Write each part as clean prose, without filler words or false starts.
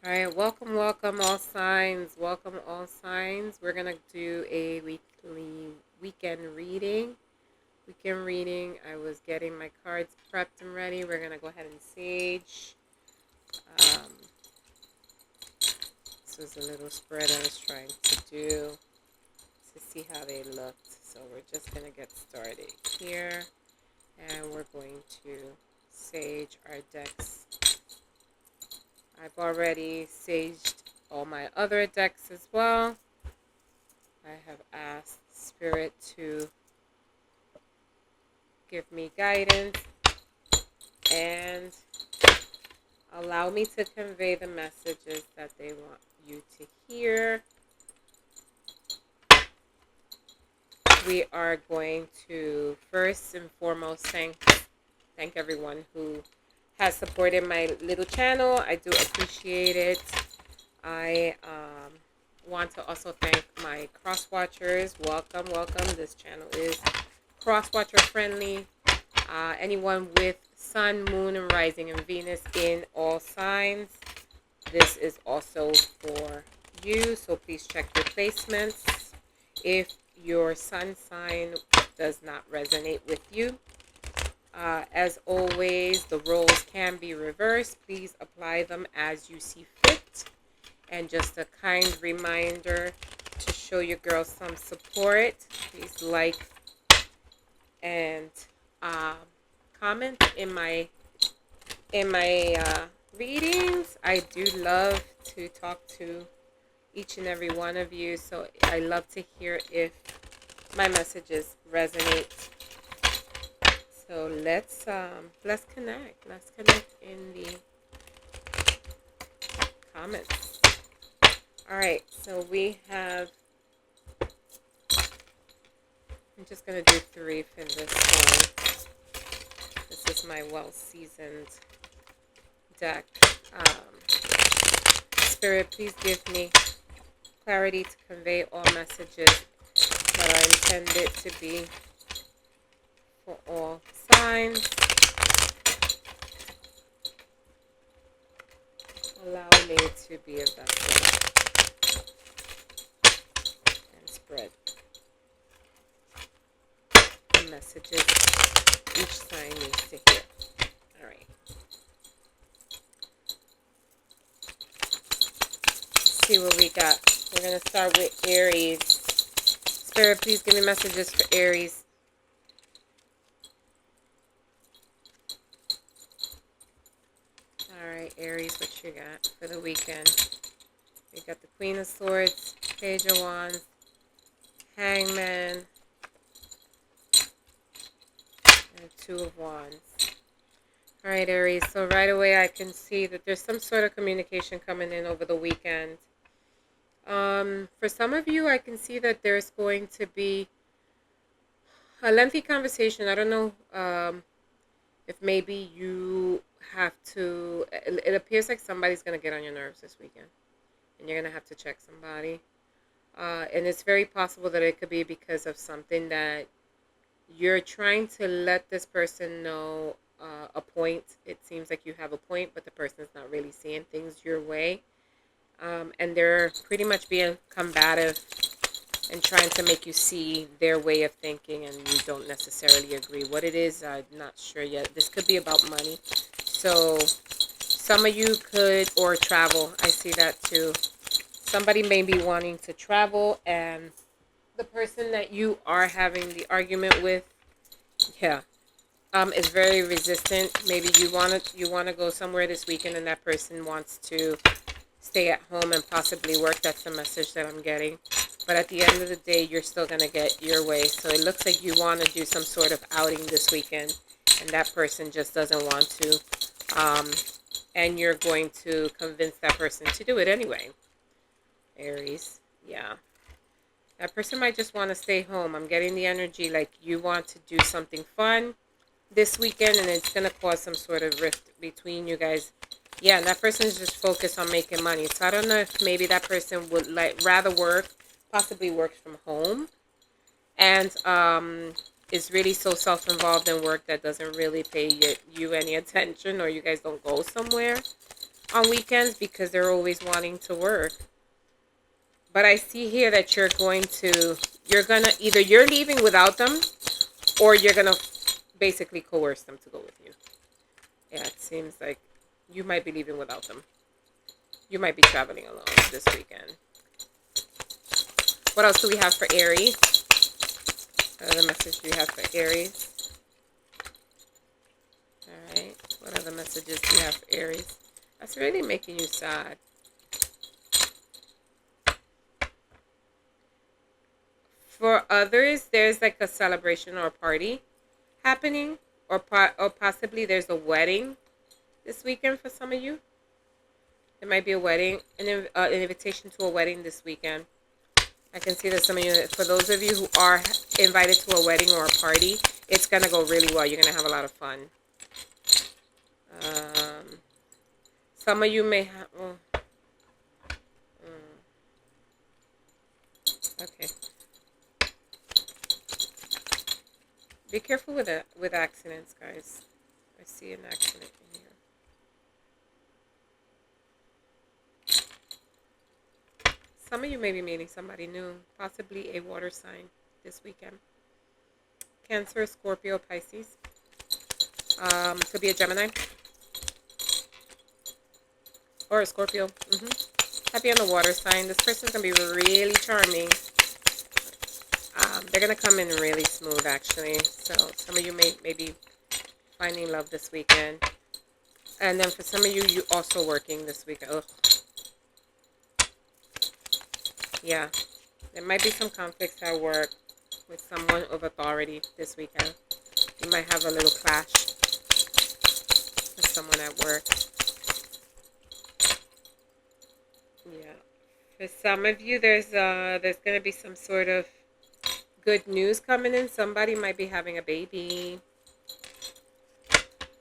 All right, welcome all signs. Welcome all signs. We're gonna do a weekend reading. I was getting my cards prepped and ready. We're gonna go ahead and sage. Um, this was a little spread I was trying to do to see how they looked. So we're just gonna get started here, and we're going to sage our decks. I've already saged all my other decks as well. I have asked Spirit to give me guidance and allow me to convey the messages that they want you to hear. We are going to first and foremost thank everyone who has supported my little channel. I do appreciate it. I want to also thank my cross watchers. Welcome. This channel is cross watcher friendly. Anyone with sun, moon, and rising and Venus in all signs, this is also for you. So please check your placements. If your sun sign does not resonate with you, as always, the roles can be reversed. Please apply them as you see fit. And just a kind reminder to show your girls some support. Please like and comment in my readings. I do love to talk to each and every one of you, so I love to hear if my messages resonate. So let's connect. Let's connect in the comments. All right, so we have. I'm just gonna do 3 for this one. This is my well-seasoned deck. Spirit, please give me clarity to convey all messages that are intended to be for all signs. Allow me to be a vessel and spread the messages each sign needs to hear. All right. Let's see what we got. We're going to start with Aries. Spirit, please give me messages for Aries. Alright, Aries, what you got for the weekend? We got the Queen of Swords, Page of Wands, Hangman, and Two of Wands. Alright, Aries, so right away I can see that there's some sort of communication coming in over the weekend. For some of you, I can see that there's going to be a lengthy conversation. I don't know if maybe you have to, it appears like somebody's going to get on your nerves this weekend, and you're going to have to check somebody. And it's very possible that it could be because of something that you're trying to let this person know a point. It seems like you have a point, but the person's not really seeing things your way. And they're pretty much being combative and trying to make you see their way of thinking, and you don't necessarily agree. What it is, I'm not sure yet. This could be about money. So some of you could, or travel. I see that too. Somebody may be wanting to travel, and the person that you are having the argument with, is very resistant. Maybe you want to go somewhere this weekend, and that person wants to stay at home and possibly work. That's the message that I'm getting. But at the end of the day, you're still going to get your way. So it looks like you want to do some sort of outing this weekend, and that person just doesn't want to. And you're going to convince that person to do it anyway. Aries, yeah. That person might just want to stay home. I'm getting the energy like you want to do something fun this weekend, and it's going to cause some sort of rift between you guys. Yeah, and that person is just focused on making money. So I don't know if maybe that person would rather work, possibly works from home, and is really so self-involved in work that doesn't really pay you any attention, or you guys don't go somewhere. on weekends because they're always wanting to work. But I see here that you're gonna either you're leaving without them, or you're gonna basically coerce them to go with you. Yeah, it seems like you might be leaving without them. You might be traveling alone this weekend. What else do we have for Aries? What other message do you have for Aries? Alright. What other messages do you have for Aries? That's really making you sad. For others, there's like a celebration or a party happening, or possibly there's a wedding this weekend for some of you. There might be a wedding, an invitation to a wedding this weekend. I can see that some of you, for those of you who are invited to a wedding or a party, it's going to go really well. You're going to have a lot of fun. Some of you may have... okay. Be careful with accidents, guys. I see an accident in here. Some of you may be meeting somebody new, possibly a water sign this weekend. Cancer, Scorpio, Pisces. Could be a Gemini. Or a Scorpio. Happy on the water sign. This person's going to be really charming. They're going to come in really smooth, actually. So some of you may be finding love this weekend. And then for some of you, you also working this weekend. Ugh. Yeah. There might be some conflicts at work with someone of authority this weekend. You might have a little clash with someone at work. Yeah. For some of you, there's going to be some sort of good news coming in. Somebody might be having a baby.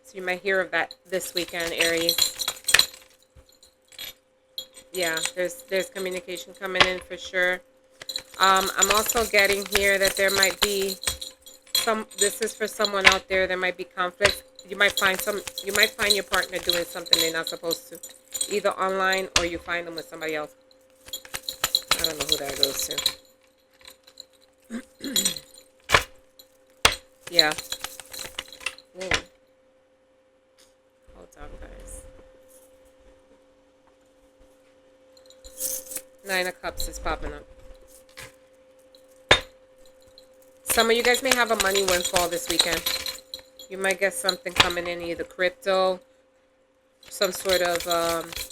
So you might hear of that this weekend, Aries. Yeah, there's communication coming in for sure. I'm also getting here that there might be this is for someone out there, there might be conflict. You might find your partner doing something they're not supposed to. Either online or you find them with somebody else. I don't know who that goes to. Yeah. Ooh. Hold on, guys. 9 of Cups is popping up. Some of you guys may have a money windfall this weekend. You might get something coming in, either crypto, some sort of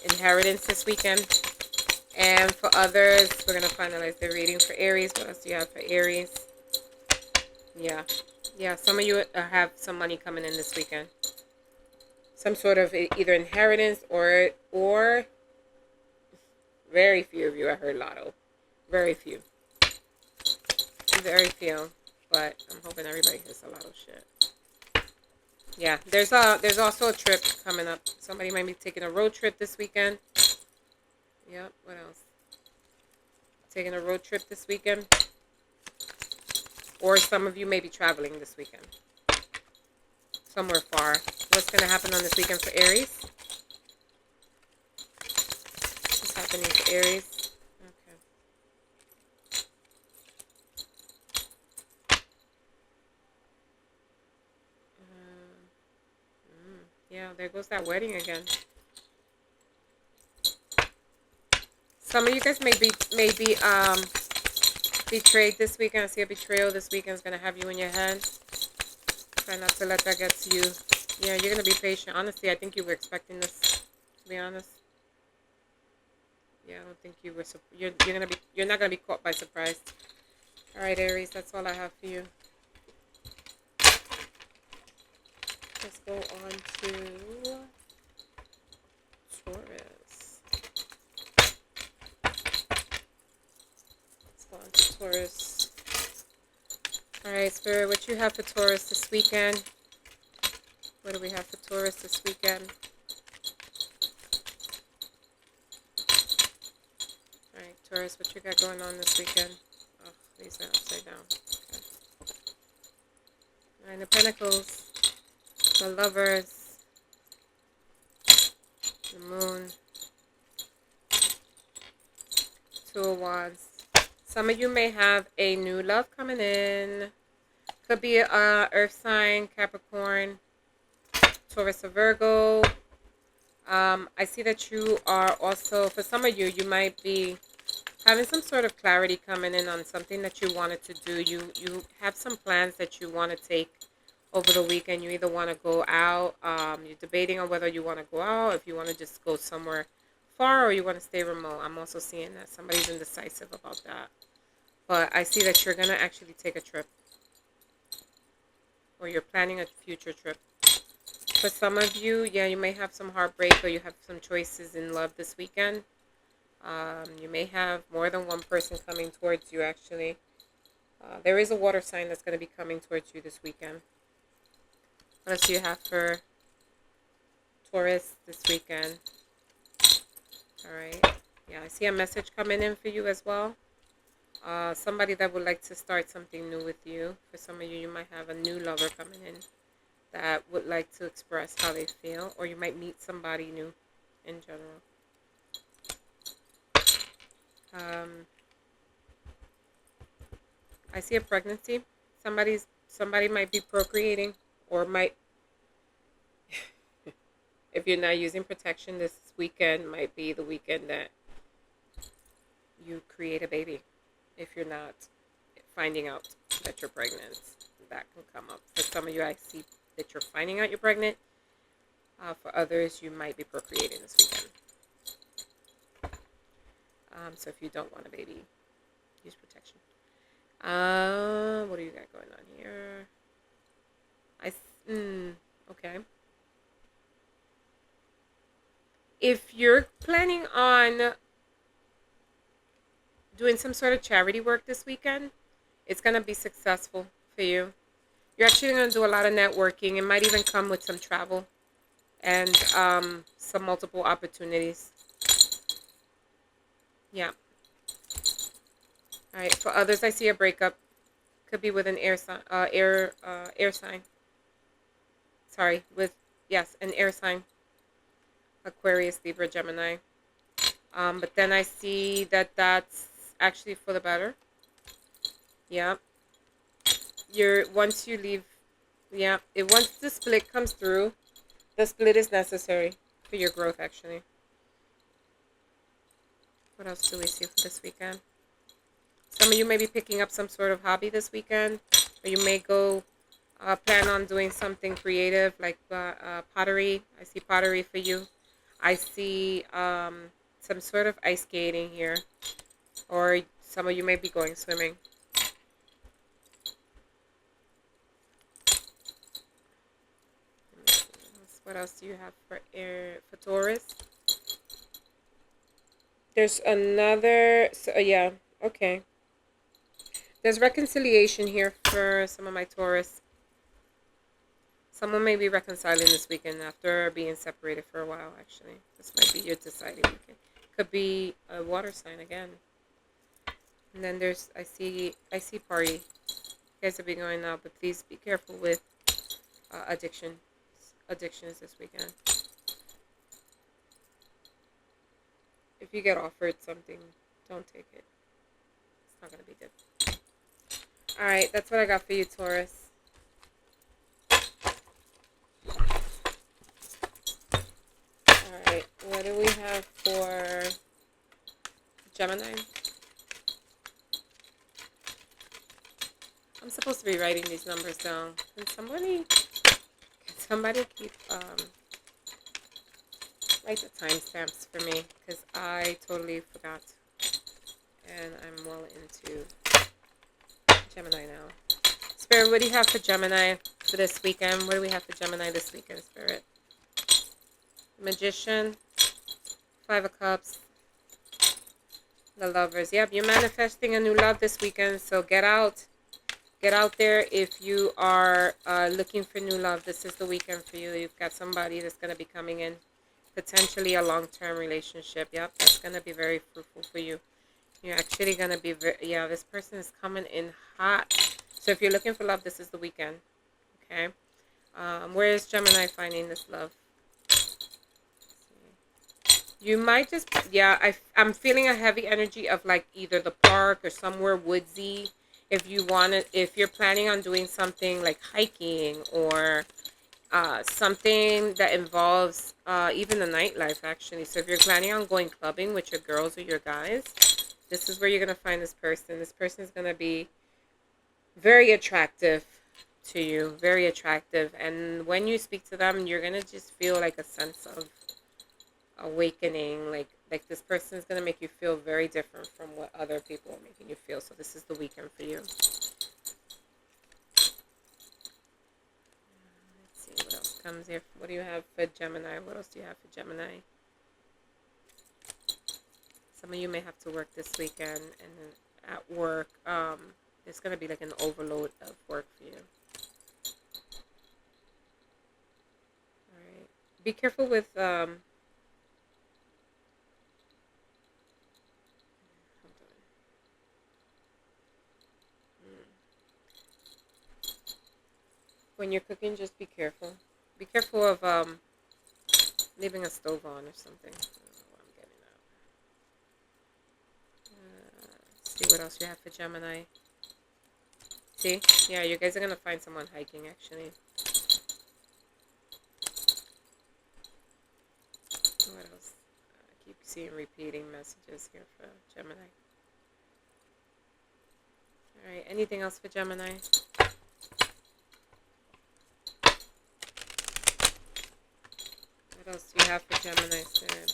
inheritance this weekend. And for others, we're going to finalize the reading for Aries. What else do you have for Aries? Yeah. Yeah, some of you have some money coming in this weekend. Some sort of either inheritance or very few of you, I heard lotto. Very few. Very few. But I'm hoping everybody hits a lot of shit. Yeah, there's also a trip coming up. Somebody might be taking a road trip this weekend. Yep, what else? Taking a road trip this weekend. Or some of you may be traveling this weekend. Somewhere far. What's going to happen on this weekend for Aries? What's happening for Aries? Yeah, there goes that wedding again. Some of you guys may be betrayed this weekend. I see a betrayal this weekend is gonna have you in your head. Try not to let that get to you. Yeah, you're gonna be patient. Honestly, I think you were expecting this. To be honest. Yeah, I don't think you were. You're not gonna be caught by surprise. All right, Aries. That's all I have for you. Let's go on to Taurus. Let's go on to Taurus. Alright, Spirit, what you have for Taurus this weekend? What do we have for Taurus this weekend? Alright, Taurus, what you got going on this weekend? Oh, these are upside down. Okay. 9 of Pentacles. The Lovers. the Moon, Two of Wands. Some of you may have a new love coming in. Could be Earth sign, Capricorn, Taurus, or Virgo. I see that you are also, for some of you, you might be having some sort of clarity coming in on something that you wanted to do. You have some plans that you want to take over the weekend. You either want to go out, you're debating on whether you want to go out, if you want to just go somewhere far, or you want to stay remote. I'm also seeing that somebody's indecisive about that. But I see that you're going to actually take a trip, or you're planning a future trip. For some of you, yeah, you may have some heartbreak, or you have some choices in love this weekend. You may have more than one person coming towards you, actually. There is a water sign that's going to be coming towards you this weekend. What else do you have for Taurus this weekend? All right. Yeah, I see a message coming in for you as well. Somebody that would like to start something new with you. For some of you, you might have a new lover coming in that would like to express how they feel, or you might meet somebody new in general. I see a pregnancy. Somebody might be procreating, or might, if you're not using protection, this weekend might be the weekend that you create a baby. If you're not finding out that you're pregnant, that can come up. For some of you, I see that you're finding out you're pregnant. For others, you might be procreating this weekend. So if you don't want a baby, use protection. What do you got going on here? Okay. If you're planning on doing some sort of charity work this weekend, it's going to be successful for you. You're actually going to do a lot of networking. It might even come with some travel and some multiple opportunities. Yeah. All right. For others, I see a breakup. Could be with an air sign. Air sign. Sorry. An air sign. Aquarius, Libra, Gemini. But then I see that that's actually for the better. Yeah. Once you leave. Yeah. Once the split comes through, the split is necessary for your growth, actually. What else do we see for this weekend? Some of you may be picking up some sort of hobby this weekend, or you may go plan on doing something creative like pottery. I see pottery for you. I see some sort of ice skating here, or some of you may be going swimming. What else do you have for Taurus? There's another, yeah, okay. There's reconciliation here for some of my Taurus. Someone may be reconciling this weekend after being separated for a while, actually. This might be your deciding weekend. Could be a water sign again. And then I see party. You guys will be going out, but please be careful with addictions this weekend. If you get offered something, don't take it. It's not going to be good. Alright, that's what I got for you, Taurus. Alright, what do we have for Gemini? I'm supposed to be writing these numbers down. Can somebody keep write the timestamps for me, because I totally forgot, and I'm well into Gemini now. Spirit, what do you have for Gemini for this weekend? What do we have for Gemini this weekend, Spirit? Magician, 5 of Cups, the Lovers. Yep, you're manifesting a new love this weekend, so get out there if you are looking for new love. This is the weekend for you. You've got somebody that's going to be coming in. Potentially a long-term relationship. Yep, that's going to be very fruitful for you. You're actually going to be this person is coming in hot. So if you're looking for love, this is the weekend. Okay. Where is Gemini finding this love? Let's see. You might just, yeah, I'm feeling a heavy energy of like either the park or somewhere woodsy. If you want to, if you're planning on doing something like hiking or something that involves even the nightlife, actually. So if you're planning on going clubbing with your girls or your guys, this is where you're going to find this person. This person is going to be very attractive to you, very attractive. And when you speak to them, you're going to just feel like a sense of awakening. Like this person is going to make you feel very different from what other people are making you feel. So this is the weekend for you. What else comes here? What do you have for Gemini? What else do you have for Gemini? Some of you may have to work this weekend, and then at work, there's going to be like an overload of work for you. All right. Be careful with, hold on. When you're cooking, just be careful. Be careful of leaving a stove on or something. I don't know what I'm getting at. Let's see what else you have for Gemini. See? Yeah, you guys are going to find someone hiking, actually. What else? I keep seeing repeating messages here for Gemini. Alright, anything else for Gemini? What else do you have for Gemini, Spirit?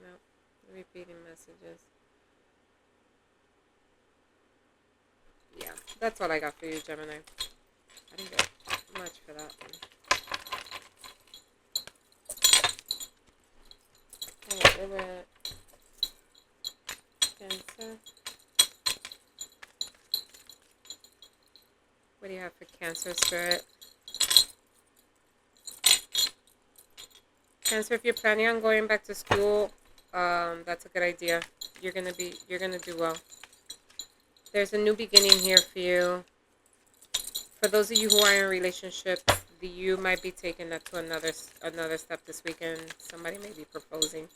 No, repeating messages. Yeah, that's all I got for you, Gemini. I didn't get much for that one. Alright, we're at Cancer. What do you have for Cancer, Spirit? Cancer, if you're planning on going back to school, that's a good idea. You're gonna do well. There's a new beginning here for you. For those of you who are in relationships, you might be taking that to another step this weekend. Somebody may be proposing.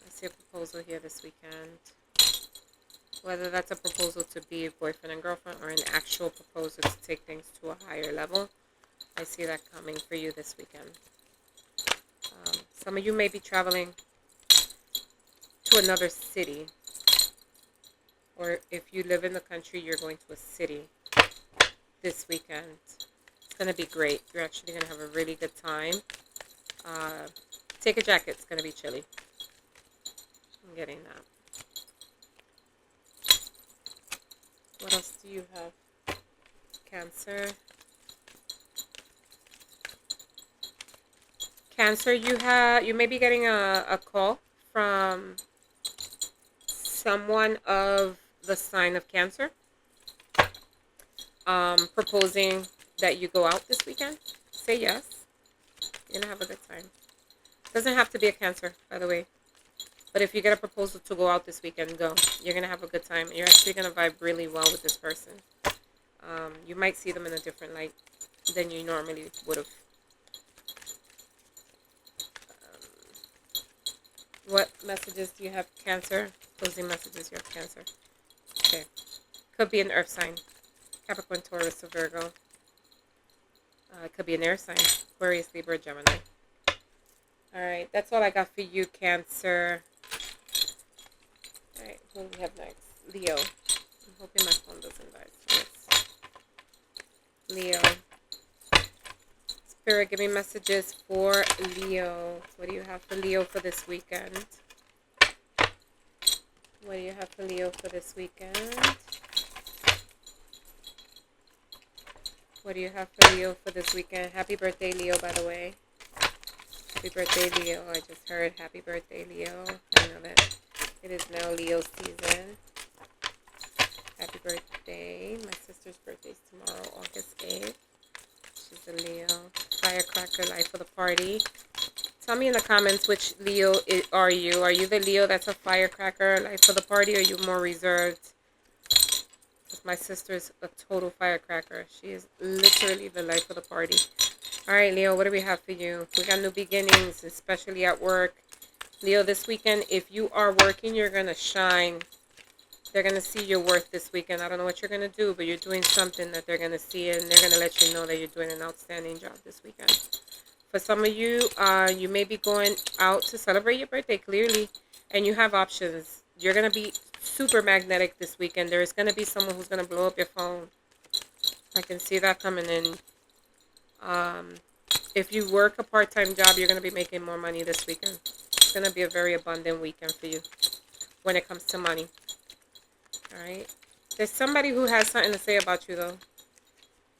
I see a proposal here this weekend. Whether that's a proposal to be boyfriend and girlfriend or an actual proposal to take things to a higher level, I see that coming for you this weekend. Some of you may be traveling to another city. Or if you live in the country, you're going to a city this weekend. It's going to be great. You're actually going to have a really good time. Take a jacket. It's going to be chilly. I'm getting that. What else do you have? Cancer. Cancer, you may be getting a call from someone of the sign of Cancer, proposing that you go out this weekend. Say yes. You're gonna have a good time. Doesn't have to be a Cancer, by the way. But if you get a proposal to go out this weekend, go. You're gonna have a good time. You're actually gonna vibe really well with this person. You might see them in a different light than you normally would have. What messages do you have, Cancer? Closing messages, you have Cancer. Okay. Could be an earth sign. Capricorn, Taurus, or Virgo. It could be an air sign. Aquarius, Libra, Gemini. Alright, that's all I got for you, Cancer. Alright, who do we have next? Leo. I'm hoping my phone doesn't die. So Leo. Spirit, give me messages for Leo. What do you have for Leo for this weekend? What do you have for Leo for this weekend? What do you have for Leo for this weekend? Happy birthday, Leo, by the way. Happy birthday, Leo. I just heard happy birthday, Leo. I know that it is now Leo season. Happy birthday. My sister's birthday is tomorrow, August 8th. She's a Leo. Firecracker, life of the party. Tell me in the comments which Leo are you. Are you the Leo that's a firecracker, life of the party, or are you more reserved? Because My sister is a total firecracker. She is literally the life of the party. All right, Leo, what do we have for you? We got new beginnings, especially at work. Leo, this weekend, if you are working, you're going to shine. They're going to see your worth this weekend. I don't know what you're going to do, but you're doing something that they're going to see, and they're going to let you know that you're doing an outstanding job this weekend. For some of you, you may be going out to celebrate your birthday, clearly, and you have options. You're going to be super magnetic this weekend. There is going to be someone who's going to blow up your phone. I can see that coming in. If you work a part-time job, you're going to be making more money this weekend. It's going to be a very abundant weekend for you when it comes to money. All right. There's somebody who has something to say about you, though.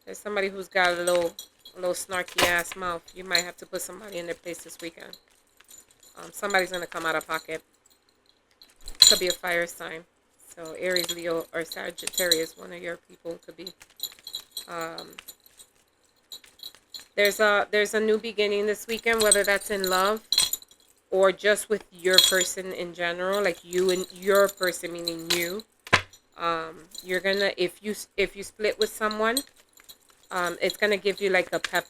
There's somebody who's got a little snarky ass mouth. You might have to put somebody in their place this weekend. Somebody's going to come out of pocket. Could be a fire sign. So Aries, Leo, or Sagittarius, one of your people could be. There's a new beginning this weekend, whether that's in love or just with your person in general, like you and your person, meaning you. You're gonna, if you split with someone, it's gonna give you like a pep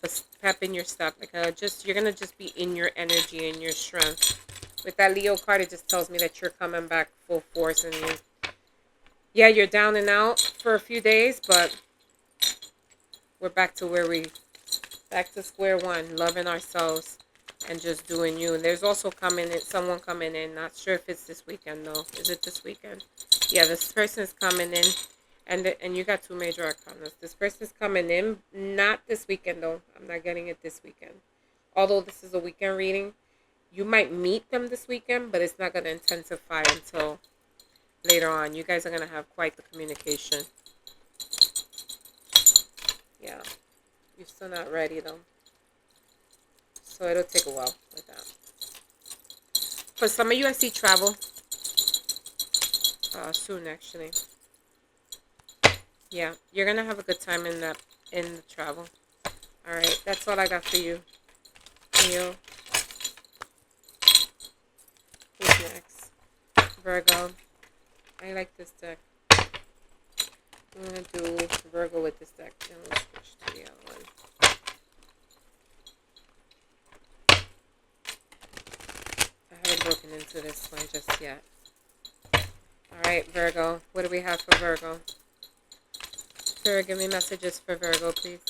in your step, like you're gonna just be in your energy and your strength. With that Leo card, it just tells me that you're coming back full force, and you're down and out for a few days, but we're back to square one, loving ourselves and just doing you. And there's also someone coming in. Not sure if it's this weekend though. Is it this weekend? Yeah, this person is coming in, and you got two major arcanas. This person is coming in, not this weekend though. I'm not getting it this weekend. Although this is a weekend reading, you might meet them this weekend, but it's not going to intensify until later on. You guys are going to have quite the communication. Yeah. You're still not ready though. So it'll take a while with that. For some of you, I see travel. Soon actually. Yeah, you're gonna have a good time in the travel. Alright, that's all I got for you. Leo. Who's next? Virgo. I like this deck. I'm gonna do Virgo with this deck. Then we'll switch to the other one. I haven't broken into this one just yet. Alright, Virgo. What do we have for Virgo? Spirit, give me messages for Virgo, please.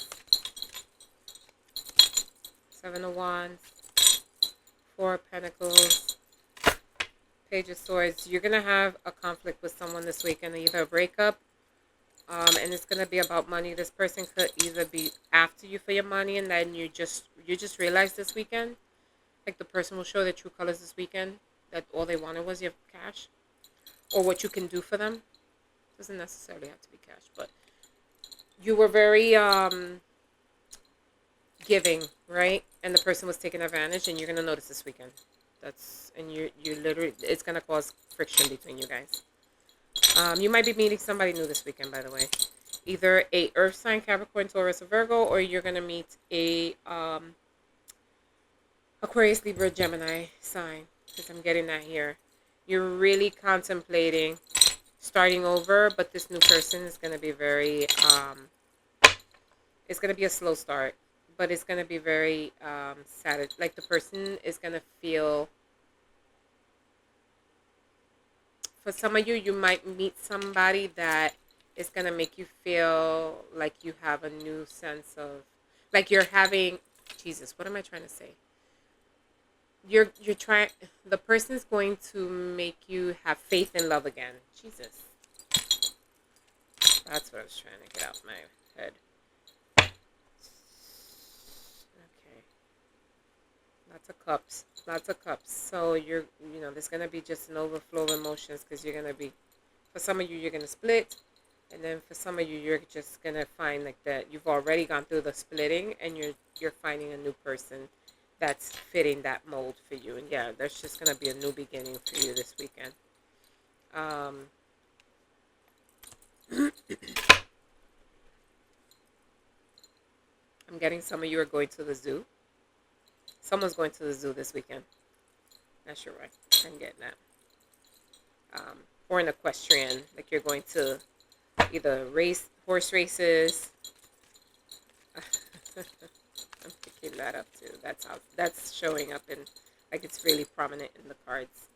Seven of Wands. Four of Pentacles. Page of Swords. You're going to have a conflict with someone this weekend. Either a breakup. And it's going to be about money. This person could either be after you for your money, and then you just realize this weekend, like the person will show their true colors this weekend, that all they wanted was your cash or what you can do for them. Doesn't necessarily have to be cash, but you were very giving, right? And the person was taking advantage, and you're going to notice this weekend. You literally, it's going to cause friction between you guys. You might be meeting somebody new this weekend, by the way. Either a Earth sign, Capricorn, Taurus, or Virgo, or you're going to meet a Aquarius, Libra, Gemini sign, because I'm getting that here. You're really contemplating starting over, but this new person is going to be very, it's going to be a slow start, but it's going to be very sad. Like the person is going to feel, for some of you, you might meet somebody that is going to make you feel like you have a new sense of, like you're having, Jesus, what am I trying to say? You're trying, the person is going to make you have faith and love again. Jesus. That's what I was trying to get out of my head. Okay. Lots of cups. Lots of cups. So there's going to be just an overflow of emotions, because you're going to be, for some of you, you're going to split. And then for some of you, you're just going to find like that you've already gone through the splitting, and you're finding a new person that's fitting that mold for you. And yeah, there's just going to be a new beginning for you this weekend. I'm getting some of you are going to the zoo. Someone's going to the zoo this weekend. Not sure why. I'm getting that. Or an equestrian, like you're going to either horse races. I'm picking that up too. That's showing up in, like, it's really prominent in the cards.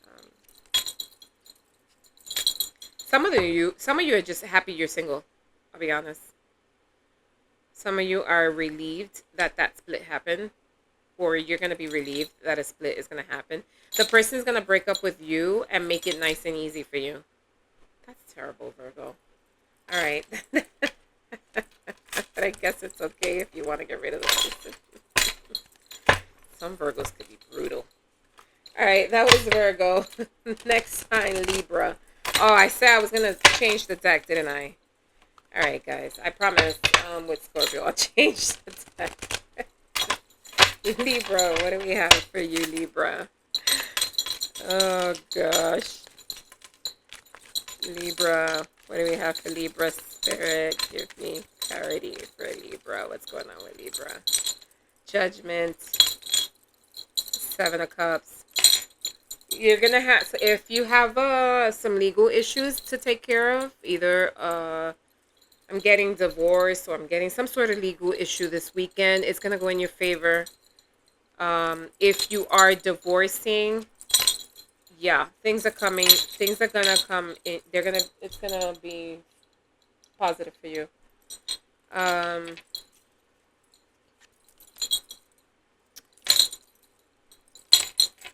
Um, some of you are just happy you're single. I'll be honest. Some of you are relieved that that split happened, or you're gonna be relieved that a split is gonna happen. The person is gonna break up with you and make it nice and easy for you. That's terrible, Virgo. All right. But I guess it's okay if you want to get rid of the person. Some Virgos could be brutal. All right, that was Virgo. Next sign, Libra. Oh, I said I was going to change the deck, didn't I? All right, guys. I promise with Scorpio, I'll change the deck. Libra, what do we have for you, Libra? Oh, gosh. Libra, what do we have for Libra? Spirit, give me clarity for Libra. What's going on with Libra? Judgment, Seven of Cups. You're gonna have, so if you have some legal issues to take care of, either I'm getting divorced or I'm getting some sort of legal issue this weekend, it's gonna go in your favor. If you are divorcing, yeah, things are coming. Things are gonna come in. It's gonna be positive for you.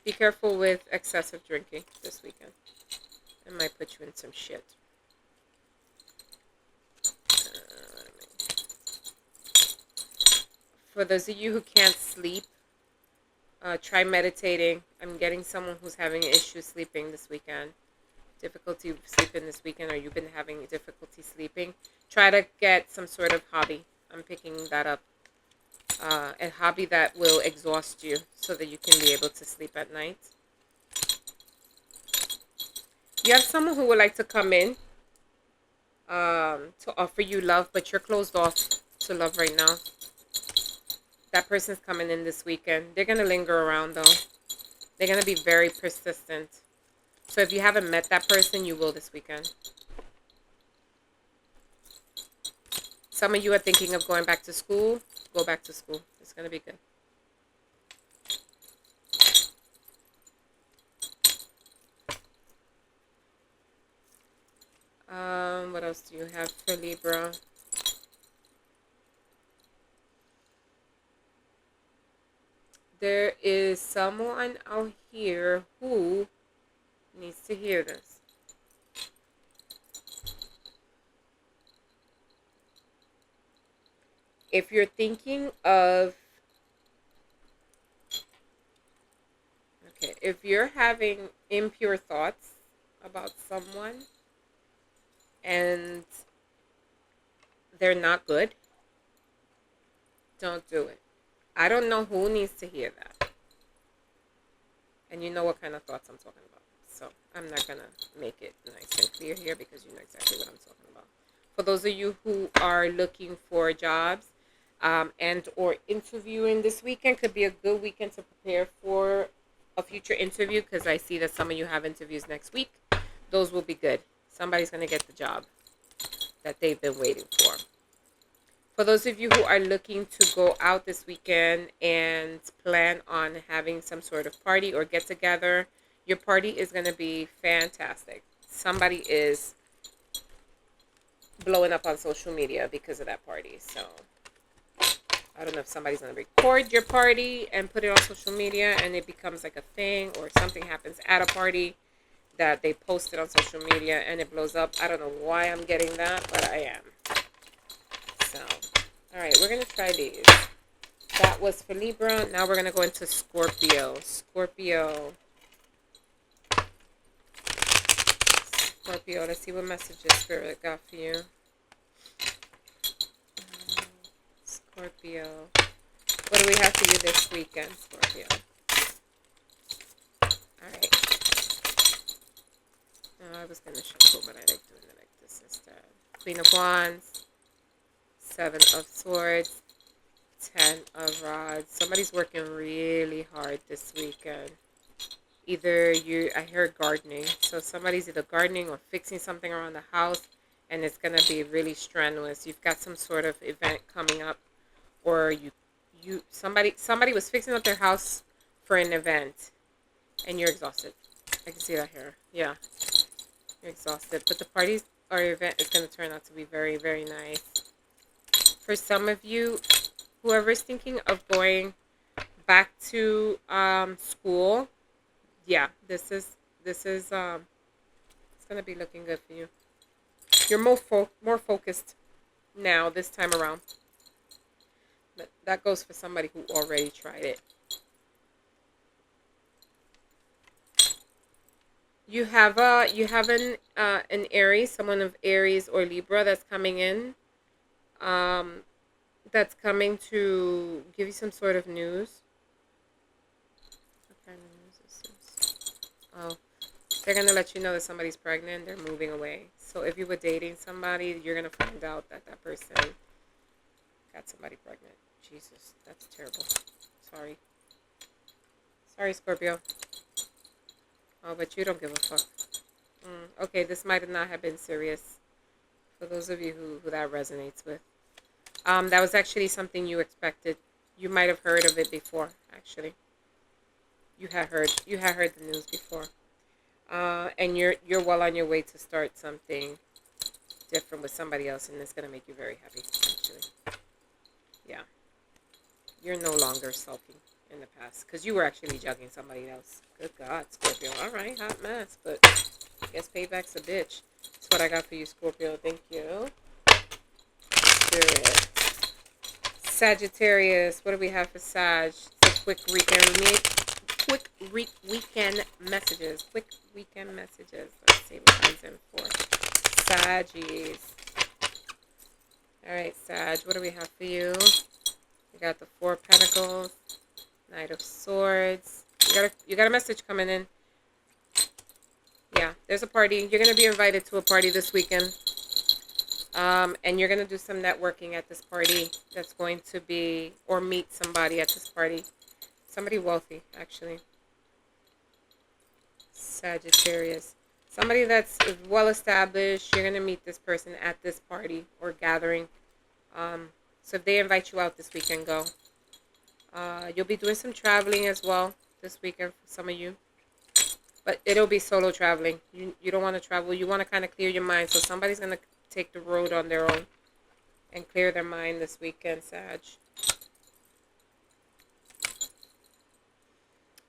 Be careful with excessive drinking this weekend. It might put you in some shit. For those of you who can't sleep, try meditating. I'm getting someone who's having issues sleeping this weekend. Difficulty sleeping this weekend, or you've been having difficulty sleeping. Try to get some sort of hobby. I'm picking that up. A hobby that will exhaust you so that you can be able to sleep at night. You have someone who would like to come in to offer you love, but you're closed off to love right now. That person's coming in this weekend. They're going to linger around, though. They're going to be very persistent. So if you haven't met that person, you will this weekend. Some of you are thinking of going back to school. Go back to school. It's going to be good. What else do you have for Libra? There is someone out here who needs to hear this. If you're thinking of, okay, if you're having impure thoughts about someone and they're not good, don't do it. I don't know who needs to hear that. And you know what kind of thoughts I'm talking about. So I'm not going to make it nice and clear here because you know exactly what I'm talking about. For those of you who are looking for jobs and or interviewing this weekend, could be a good weekend to prepare for a future interview, because I see that some of you have interviews next week. Those will be good. Somebody's going to get the job that they've been waiting for. For those of you who are looking to go out this weekend and plan on having some sort of party or get together, your party is going to be fantastic. Somebody is blowing up on social media because of that party. So I don't know if somebody's going to record your party and put it on social media and it becomes like a thing, or something happens at a party that they post it on social media and it blows up. I don't know why I'm getting that, but I am. So, all right, we're going to try these. That was for Libra. Now we're going to go into Scorpio. Scorpio, let's see what messages Spirit got for you. Scorpio. What do we have for you this weekend, Scorpio? All right. I was going to shuffle, but I like doing it like this instead. Queen of Wands. Seven of Swords. 10 of Rods. Somebody's working really hard this weekend. Either I heard gardening. So somebody's either gardening or fixing something around the house. and it's going to be really strenuous. You've got some sort of event coming up, or somebody was fixing up their house for an event, and you're exhausted. I can see that here. Yeah, you're exhausted. But the party or event is going to turn out to be very, very nice. For some of you, whoever's thinking of going back to school, yeah, this is it's going to be looking good for you. You're more focused now this time around. But that goes for somebody who already tried it. You have an Aries, someone of Aries or Libra that's coming in. That's coming to give you some sort of news. What kind of news is this? Oh, they're gonna let you know that somebody's pregnant. They're moving away. So if you were dating somebody, you're gonna find out that that person got somebody pregnant. Jesus, that's terrible. Sorry, Scorpio. Oh, but you don't give a fuck. Okay, this might not have been serious. For those of you who that resonates with. That was actually something you expected. You might have heard of it before, actually. You had heard the news before. And you're well on your way to start something different with somebody else, and it's gonna make you very happy, actually. Yeah. You're no longer sulking in the past, because you were actually jugging somebody else. Good God, Scorpio. All right, hot mess, but I guess payback's a bitch. That's what I got for you, Scorpio. Thank you. Spirit. Sagittarius. What do we have for Sag? It's a quick weekend messages. Quick weekend messages. Let's see what comes in for Saggies. All right, Sag. What do we have for you? We got the Four of Pentacles, Knight of Swords. You got a message coming in. Yeah, there's a party. You're gonna be invited to a party this weekend. And you're gonna do some networking at this party. That's going to be, or meet somebody at this party. Somebody wealthy, actually. Sagittarius. Somebody that's well established. You're gonna meet this person at this party or gathering. So if they invite you out this weekend, go. You'll be doing some traveling as well this weekend for some of you. But it'll be solo traveling. You don't want to travel. You want to kind of clear your mind. So somebody's going to take the road on their own and clear their mind this weekend, Sag.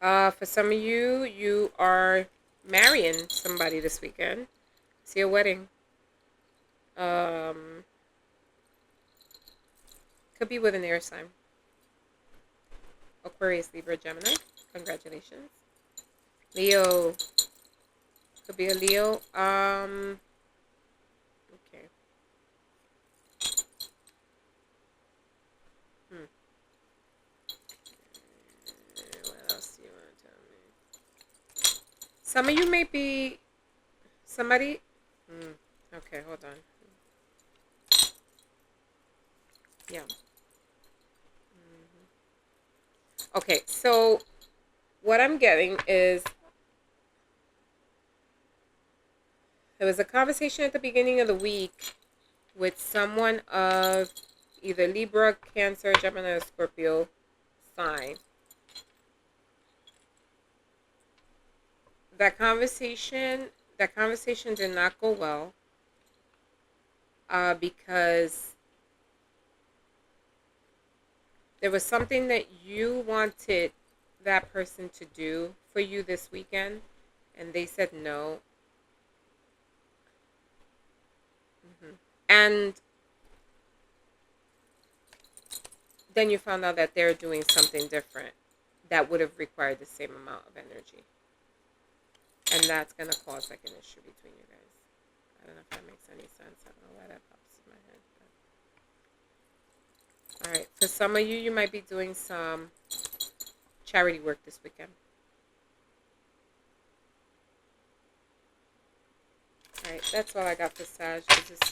For some of you, you are marrying somebody this weekend. See a wedding. Could be with an air sign. Aquarius, Libra, Gemini. Congratulations. Leo. Could be a Leo. Okay. What else do you want to tell me? Some of you may be somebody. Okay, hold on. Yeah. Okay, so what I'm getting is there was a conversation at the beginning of the week with someone of either Libra, Cancer, Gemini, or Scorpio sign. That conversation did not go well because there was something that you wanted that person to do for you this weekend, and they said no. And then you found out that they're doing something different that would have required the same amount of energy. And that's going to cause like an issue between you guys. I don't know if that makes any sense. I don't know why that pops in my head. But... Alright, for some of you, you might be doing some charity work this weekend. Alright, that's all I got for Sag.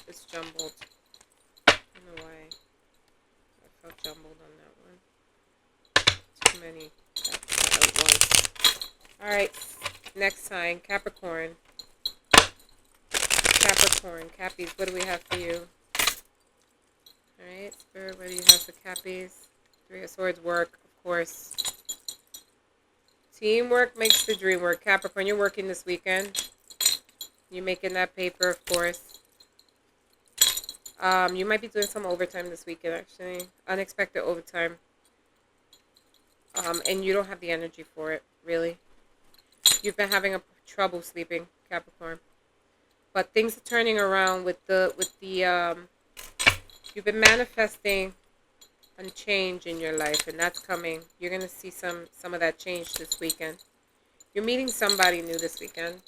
It's jumbled. I don't know why I felt jumbled on that one. Too many at once. Alright, next sign, Capricorn. Capricorn, Cappies, what do we have for you? Alright, Spirit, what do you have for Cappies? Three of Swords, work, of course. Teamwork makes the dream work. Capricorn, you're working this weekend. You're making that paper, of course. You might be doing some overtime this weekend, actually. Unexpected overtime. And you don't have the energy for it, really. You've been having trouble sleeping, Capricorn. But things are turning around with the you've been manifesting a change in your life, and that's coming. You're gonna see some of that change this weekend. You're meeting somebody new this weekend.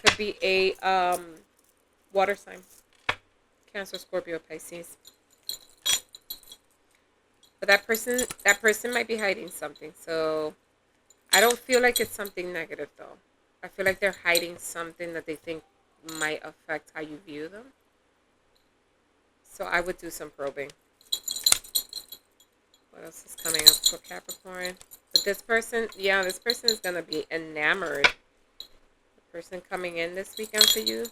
Could be a water sign. Cancer, Scorpio, Pisces. But that person might be hiding something. So I don't feel like it's something negative though. I feel like they're hiding something that they think might affect how you view them. So I would do some probing. What else is coming up for Capricorn? But this person, yeah, this person is going to be enamored. The person coming in this weekend for you.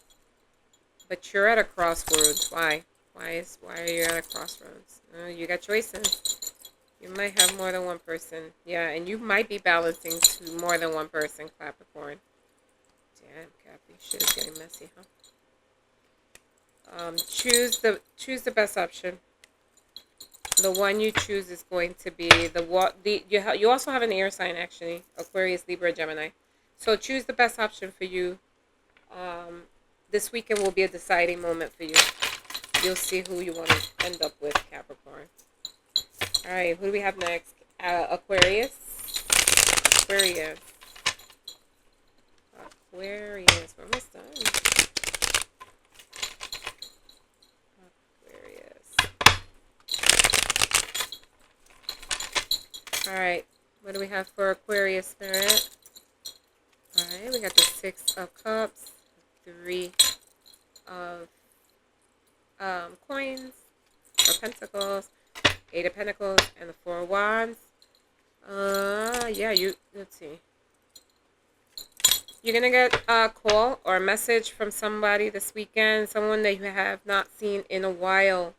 But you're at a crossroads. Why? Why are you at a crossroads? You got choices. You might have more than one person. Yeah, and you might be balancing to more than one person, Capricorn. Damn, Cappy. Shit is getting messy, huh? Choose the best option. The one you choose is going to be you also have an air sign, actually, Aquarius, Libra, Gemini. So choose the best option for you. This weekend will be a deciding moment for you. You'll see who you want to end up with, Capricorn. All right, who do we have next? Aquarius. Aquarius. Aquarius. We're almost done. Alright, what do we have for Aquarius, Spirit? Alright, we got the Six of Cups, Three of Coins, Four of Pentacles, Eight of Pentacles, and the Four of Wands. Yeah, let's see. You're going to get a call or a message from somebody this weekend, someone that you have not seen in a while,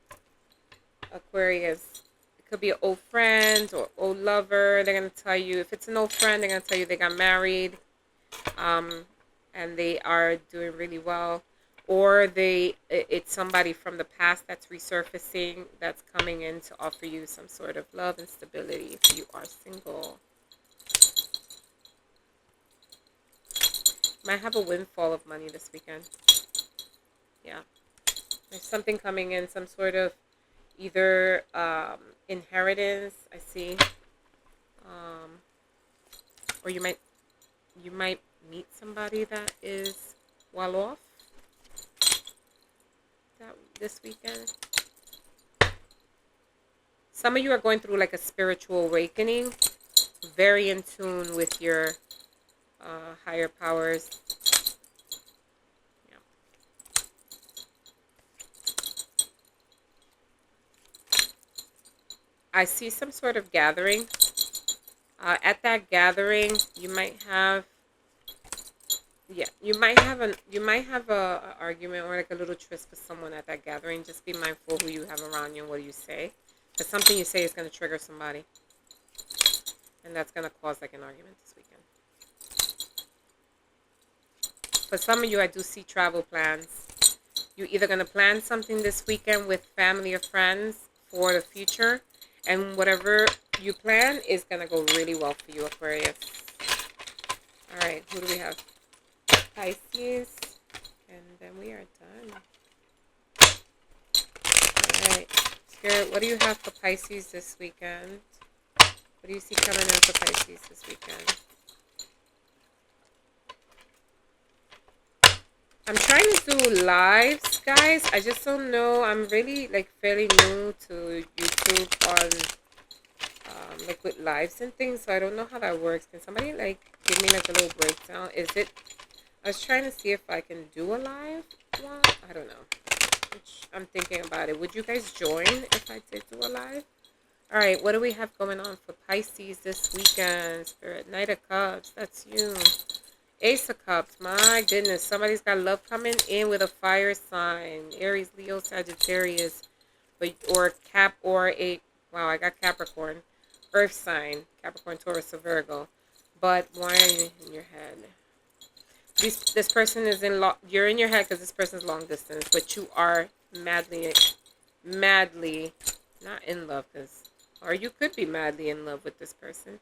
Aquarius. Could be an old friend or old lover. They're going to tell you, if it's an old friend, they're going to tell you they got married, and they are doing really well. Or it's somebody from the past that's resurfacing, that's coming in to offer you some sort of love and stability if you are single. Might have a windfall of money this weekend. Yeah. There's something coming in, some sort of either inheritance, I see, or you might meet somebody that is well off this weekend. Some of you are going through like a spiritual awakening, very in tune with your higher powers. I see some sort of gathering. At that gathering, you might have a argument or like a little tryst with someone at that gathering. Just be mindful who you have around you and what you say, because something you say is going to trigger somebody, and that's going to cause like an argument this weekend. For some of you, I do see travel plans. You're either going to plan something this weekend with family or friends for the future, and whatever you plan is going to go really well for you, Aquarius. All right, who do we have? Pisces. And then we are done. All right. Spirit, what do you have for Pisces this weekend? What do you see coming in for Pisces this weekend? I'm trying to do lives, guys. I just don't know. I'm really like fairly new to YouTube on like with lives and things, so I don't know how that works. Can somebody like give me like a little breakdown? I was trying to see if I can do a live one. I don't know. I'm thinking about it. Would you guys join if I did do a live? All right, what do we have going on for Pisces this weekend? Spirit, Knight of Cups. That's you. Ace of Cups. My goodness. Somebody's got love coming in with a fire sign. Aries, Leo, Sagittarius. Or wow, I got Capricorn. Earth sign. Capricorn, Taurus, or Virgo. But why are you in your head? This person is you're in your head because this person's long distance, but you are madly, not in love, or you could be madly in love with this person.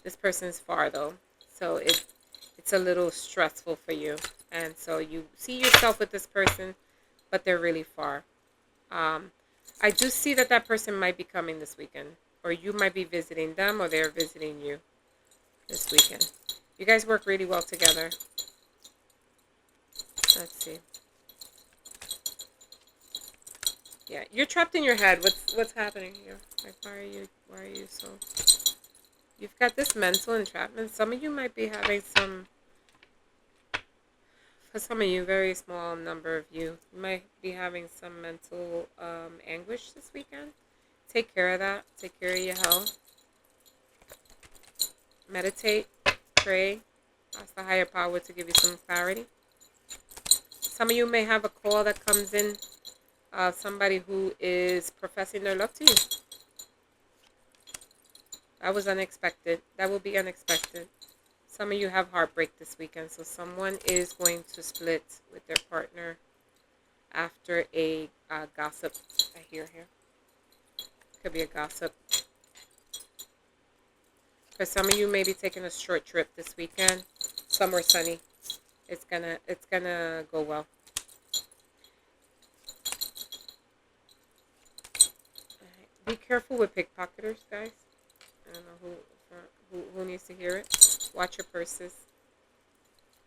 This person's far though, so it's a little stressful for you, and so you see yourself with this person, but they're really far. I do see that person might be coming this weekend, or you might be visiting them, or they're visiting you this weekend. You guys work really well together. Let's see. Yeah, you're trapped in your head. What's happening here? Like, why are you so... You've got this mental entrapment. Some of you might be having some... For some of you, very small number of you might be having some mental anguish this weekend. Take care of that. Take care of your health. Meditate. Pray. Ask the higher power to give you some clarity. Some of you may have a call that comes in. Somebody who is professing their love to you. That was unexpected. That will be unexpected. Some of you have heartbreak this weekend. So someone is going to split with their partner after a gossip. I hear here. Could be a gossip. For some of you, maybe taking a short trip this weekend. Somewhere sunny. It's gonna go well. Right. Be careful with pickpocketers, guys. I don't know who needs to hear it. Watch your purses.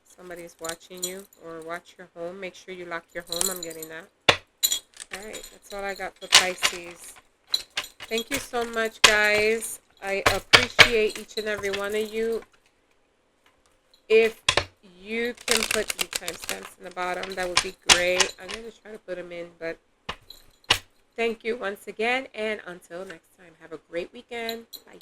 Somebody's watching you, or watch your home. Make sure you lock your home. I'm getting that. All right, that's all I got for Pisces. Thank you so much, guys. I appreciate each and every one of you. If you can put the timestamps in the bottom, that would be great. I'm going to try to put them in, but thank you once again, and until next time, have a great weekend. Bye.